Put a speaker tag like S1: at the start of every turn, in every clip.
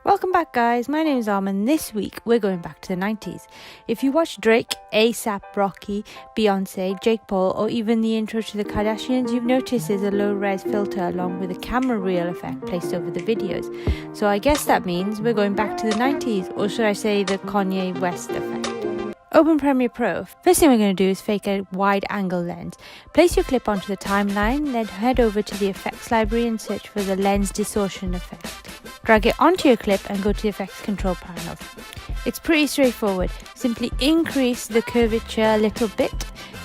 S1: Welcome back, guys. My name is Arm, and this week we're going back to the 90s. If you watch Drake, ASAP Rocky, Beyoncé, Jake Paul, or even the intro to the Kardashians, you've noticed there's a low-res filter along with a camera reel effect placed over the videos. So I guess that means we're going back to the 90s, or should I say the Kanye West effect. Open Premiere Pro. First thing we're going to do is fake a wide angle lens. Place your clip onto the timeline, then head over to the effects library and search for the lens distortion effect. Drag it onto your clip and go to the effects control panel. It's pretty straightforward. Simply increase the curvature a little bit.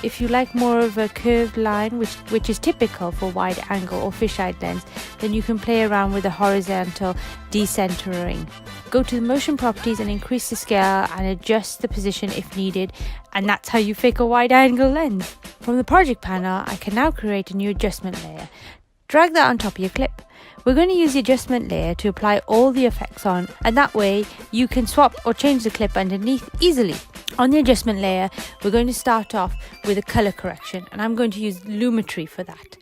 S1: If you like more of a curved line, which is typical for wide angle or fisheye lens, then you can play around with the horizontal decentering. Go to the motion properties and increase the scale and adjust the position if needed, and that's how you fake a wide angle lens. From the project panel, I can now create a new adjustment layer. Drag that on top of your clip. We're going to use the adjustment layer to apply all the effects on, and that way you can swap or change the clip underneath easily. On the adjustment layer, we're going to start off with a color correction, and I'm going to use Lumetri for that.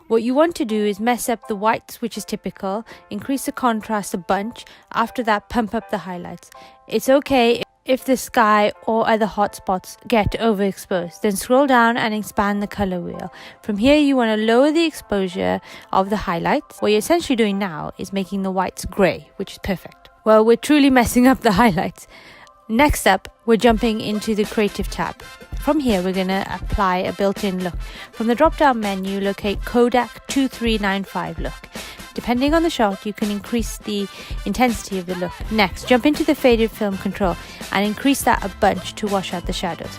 S1: What you want to do is mess up the whites, which is typical, increase the contrast a bunch, after that pump up the highlights. It's okay if the sky or other hotspots get overexposed, then scroll down and expand the color wheel. From here you want to lower the exposure of the highlights. What you're essentially doing now is making the whites grey, which is perfect. Well, we're truly messing up the highlights. Next up, we're jumping into the creative tab. From here, we're going to apply a built-in look. From the drop-down menu, locate Kodak 2395 look. Depending on the shot, you can increase the intensity of the look. Next, jump into the faded film control and increase that a bunch to wash out the shadows.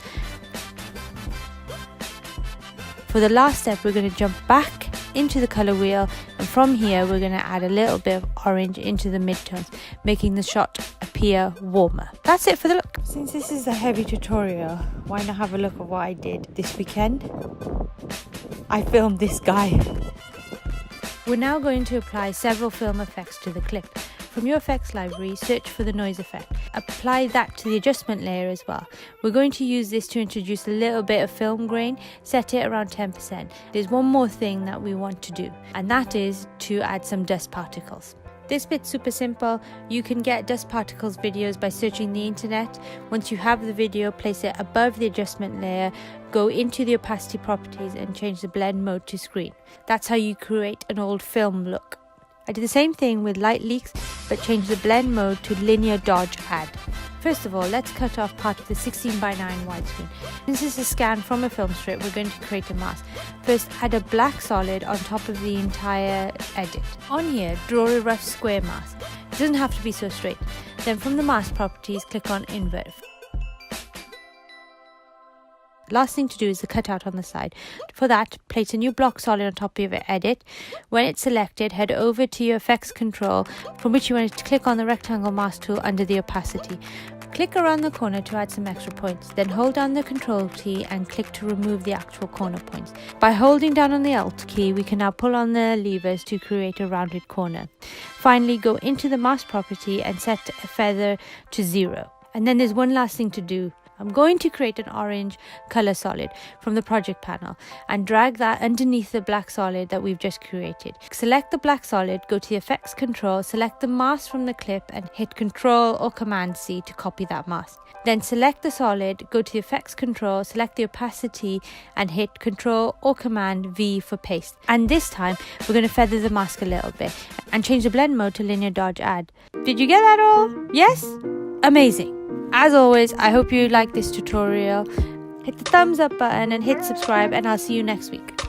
S1: For the last step, we're going to jump back into the color wheel, and from here we're going to add a little bit of orange into the midtones, making the shot appear warmer. That's it for the look. Since this is a heavy tutorial, why not have a look at what I did this weekend? I filmed this guy. We're now going to apply several film effects to the clip. From your effects library, search for the noise effect. Apply that to the adjustment layer as well. We're going to use this to introduce a little bit of film grain, set it around 10%. There's one more thing that we want to do, and that is to add some dust particles. This bit's super simple. You can get dust particles videos by searching the internet. Once you have the video, place it above the adjustment layer, go into the opacity properties and change the blend mode to screen. That's how you create an old film look. I did the same thing with light leaks, but changed the blend mode to linear dodge add. First of all, let's cut off part of the 16:9 widescreen. Since this is a scan from a film strip, we're going to create a mask. First, add a black solid on top of the entire edit. On here, draw a rough square mask. It doesn't have to be so straight. Then from the mask properties, click on invert. Last thing to do is the cutout on the side. For that, place a new block solid on top of your edit. When it's selected, head over to your effects control, from which you want to click on the rectangle mask tool under the opacity. Click around the corner to add some extra points. Then hold down the control key and click to remove the actual corner points. By holding down on the Alt key, we can now pull on the levers to create a rounded corner. Finally, go into the mask property and set a feather to 0. And then there's one last thing to do. I'm going to create an orange color solid from the project panel and drag that underneath the black solid that we've just created. Select the black solid, go to the effects control, select the mask from the clip and hit Ctrl or Command C to copy that mask. Then select the solid, go to the effects control, select the opacity and hit Ctrl or Command V for paste. And this time we're going to feather the mask a little bit and change the blend mode to linear dodge add. Did you get that all? Yes? Amazing. As always, I hope you liked this tutorial. Hit the thumbs up button and hit subscribe, and I'll see you next week.